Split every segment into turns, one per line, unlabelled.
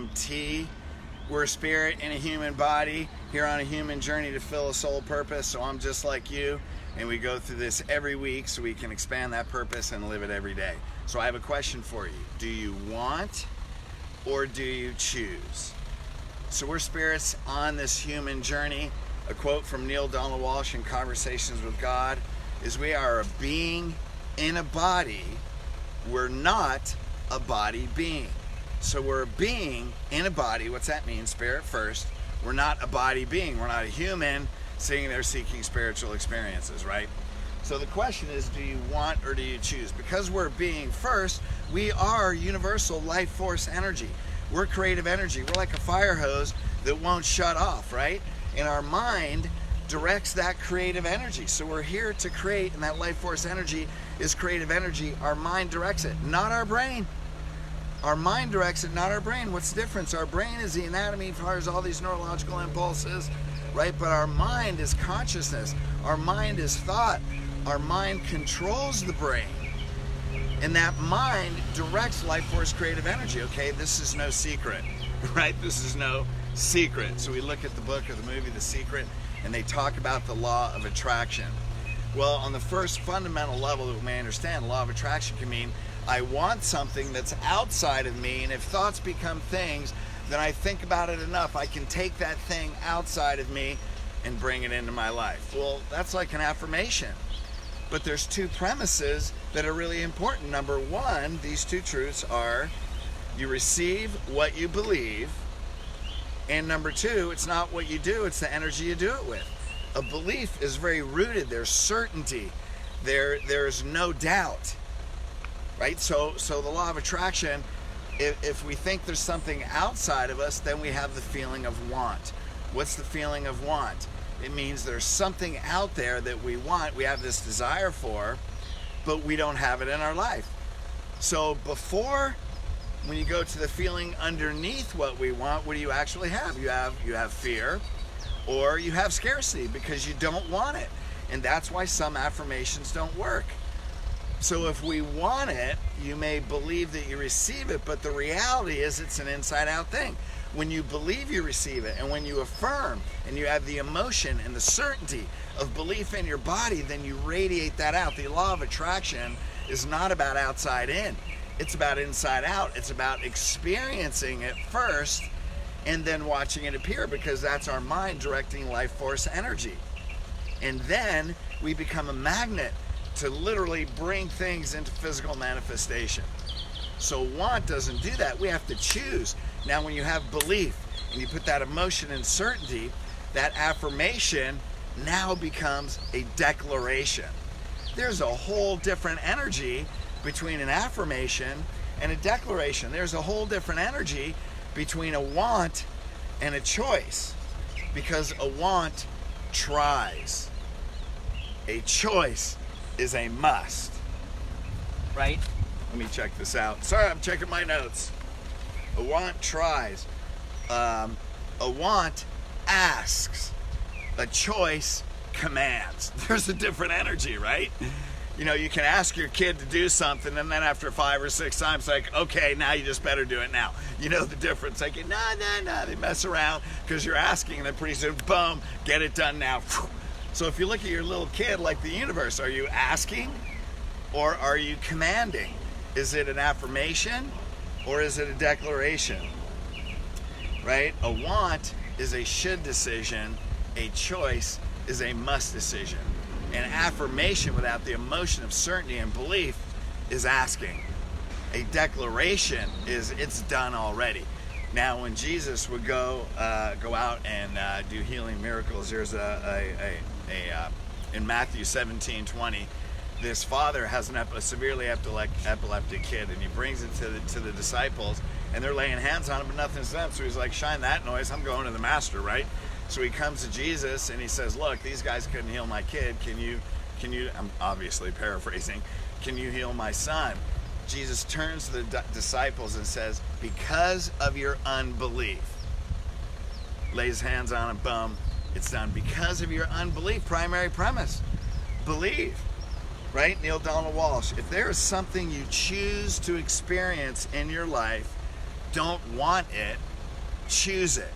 TMT. We're a spirit in a human body, here on a human journey to fill a soul purpose. So I'm just like you, and we go through this every week so we can expand that purpose and live it every day. So I have a question for you. Do you want or do you choose? So we're spirits on this human journey. A quote from Neil Donald Walsh in Conversations with God is, we are a being in a body. We're not a body being. So we're a being in a body. What's that mean? Spirit first. We're not a body being. We're not a human sitting there seeking spiritual experiences, right? So the question is, do you want or do you choose? Because we're being first, we are universal life force energy. We're creative energy. We're like a fire hose that won't shut off, right? And our mind directs that creative energy. So we're here to create, and that life force energy is creative energy. Our mind directs it, not our brain. Our mind directs it, not our brain. What's the difference? Our brain is the anatomy, fires all these neurological impulses, right? But our mind is consciousness. Our mind is thought. Our mind controls the brain. And that mind directs life force creative energy. Okay, this is no secret, right? This is no secret. So we look at the book or the movie, The Secret, and they talk about the law of attraction. Well, on the first fundamental level that we may understand, the law of attraction can mean I want something that's outside of me, and if thoughts become things, then I think about it enough, I can take that thing outside of me and bring it into my life. Well, that's like an affirmation. But there's two premises that are really important. Number one, these two truths are, you receive what you believe, and number two, it's not what you do, it's the energy you do it with. A belief is very rooted, there's certainty, there's no doubt. Right? So the law of attraction, if we think there's something outside of us, then we have the feeling of want. What's the feeling of want? It means there's something out there that we want, we have this desire for, but we don't have it in our life. So before, when you go to the feeling underneath what we want, what do you actually have? You have fear, or you have scarcity because you don't want it. And that's why some affirmations don't work. So if we want it, you may believe that you receive it, but the reality is it's an inside-out thing. When you believe you receive it, and when you affirm, and you have the emotion and the certainty of belief in your body, then you radiate that out. The law of attraction is not about outside in. It's about inside out. It's about experiencing it first, and then watching it appear, because that's our mind directing life force energy. And then we become a magnet to literally bring things into physical manifestation. So want doesn't do that. We have to choose. Now when you have belief and you put that emotion and certainty, that affirmation now becomes a declaration. There's a whole different energy between an affirmation and a declaration. There's a whole different energy between a want and a choice, because a want tries. A choice is a must, right? Let me check this out. Sorry, I'm checking my notes. A want tries. A want asks. A choice commands. There's a different energy, right? You know, you can ask your kid to do something, and then after 5 or 6 times, like, okay, now you just better do it now. You know the difference. Like, no. They mess around because you're asking, and then pretty soon, boom, get it done now. So if you look at your little kid like the universe, are you asking or are you commanding? Is it an affirmation or is it a declaration? Right? A want is a should decision. A choice is a must decision. An affirmation without the emotion of certainty and belief is asking. A declaration is it's done already. Now, when Jesus would go out and do healing miracles, there's in Matthew 17:20, this father has a severely epileptic kid, and he brings it to the disciples, and they're laying hands on him, but nothing's done. So he's like, shine that noise, I'm going to the master, right? So he comes to Jesus and he says, look, these guys couldn't heal my kid. Can you, I'm obviously paraphrasing, can you heal my son? Jesus turns to the disciples and says, because of your unbelief. Lays hands on him, boom, it's done. Because of your unbelief, primary premise, believe. Right? Neil Donald Walsh, if there is something you choose to experience in your life, don't want it, Choose it.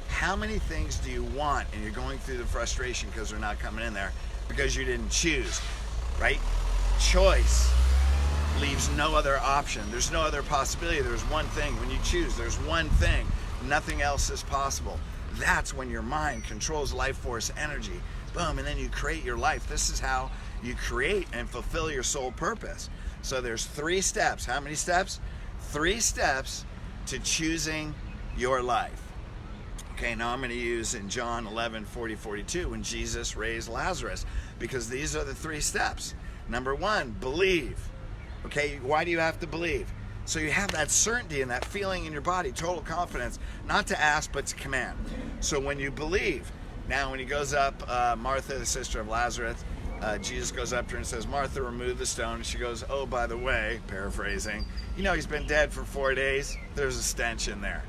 How many things do you want and you're going through the frustration because they're not coming in there because you didn't choose, right? Choice leaves no other option. There's no other possibility. There's one thing. When you choose, there's one thing. Nothing else is possible. That's when your mind controls life force energy. Boom, and then you create your life. This is how you create and fulfill your soul purpose. So there's 3 steps. How many steps? 3 steps to choosing your life. Okay, now I'm going to use in John 11:40-42 when Jesus raised Lazarus, because these are the 3 steps. Number 1, believe. Okay, why do you have to believe? So you have that certainty and that feeling in your body, total confidence, not to ask but to command. So when you believe, now when he goes up, Martha, the sister of Lazarus, Jesus goes up to her and says, Martha, remove the stone. And she goes, oh, by the way, paraphrasing, you know, he's been dead for 4 days. There's a stench in there.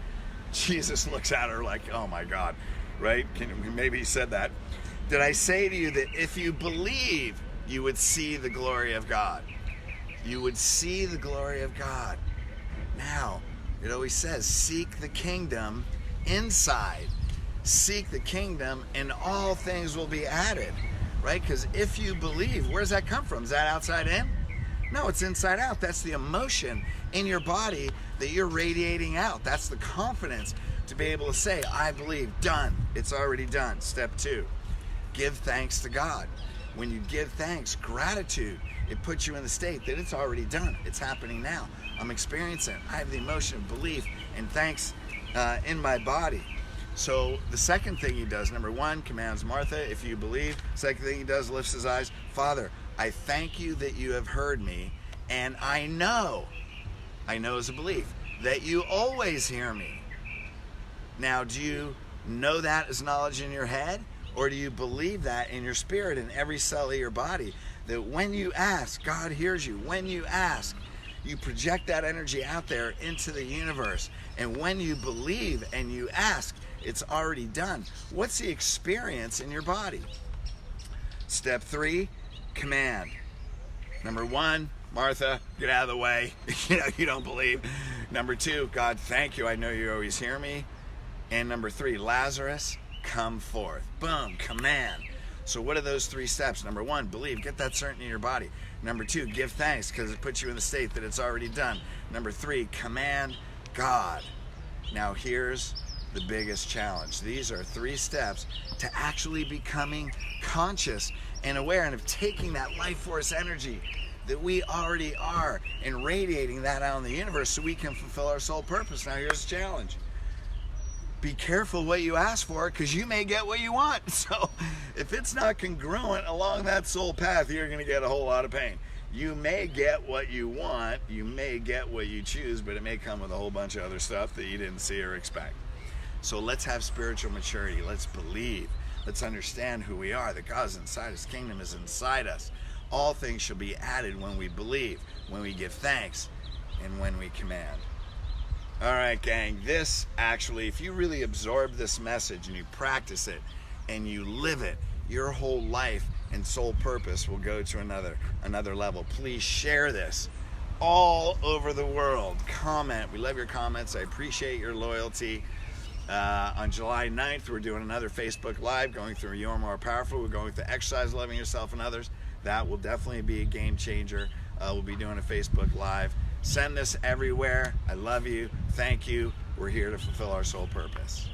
Jesus looks at her like, oh my God, right? Maybe he said that. Did I say to you that if you believe, you would see the glory of God? You would see the glory of God. Now, it always says, seek the kingdom inside. Seek the kingdom and all things will be added, right? Because if you believe, where does that come from? Is that outside in? No, it's inside out. That's the emotion in your body that you're radiating out. That's the confidence to be able to say, I believe, done. It's already done. Step 2, give thanks to God. When you give thanks, gratitude, it puts you in the state that it's already done. It's happening now. I'm experiencing it. I have the emotion of belief and thanks in my body. So the second thing he does, number 1, commands Martha, if you believe. Second thing he does, lifts his eyes. Father, I thank you that you have heard me, and I know is a belief, that you always hear me. Now, do you know that as knowledge in your head, or do you believe that in your spirit, in every cell of your body, that when you ask, God hears you? When you ask, you project that energy out there into the universe, and when you believe and you ask, it's already done. What's the experience in your body? Step 3, command. Number 1, Martha, get out of the way. You don't believe. Number 2, God, thank you. I know you always hear me. And number 3, Lazarus, come forth. Boom, command. So what are those 3 steps? Number 1, believe. Get that certainty in your body. Number 2, give thanks because it puts you in the state that it's already done. Number 3, command God. Now here's the biggest challenge. These are 3 steps to actually becoming conscious and aware and of taking that life force energy that we already are and radiating that out in the universe so we can fulfill our soul purpose. Now here's the challenge. Be careful what you ask for, because you may get what you want. So if it's not congruent along that soul path, you're going to get a whole lot of pain. You may get what you want, you may get what you choose, but it may come with a whole bunch of other stuff that you didn't see or expect. So let's have spiritual maturity. Let's believe. Let's understand who we are, that God's inside us, kingdom is inside us. All things shall be added when we believe, when we give thanks, and when we command. All right, gang, this actually, if you really absorb this message and you practice it and you live it, your whole life and soul purpose will go to another level. Please share this all over the world. Comment. We love your comments. I appreciate your loyalty. On July 9th, we're doing another Facebook Live, going through You're More Powerful. We're going through exercise, loving yourself and others. That will definitely be a game changer. We'll be doing a Facebook Live. Send this everywhere. I love you. Thank you. We're here to fulfill our soul purpose.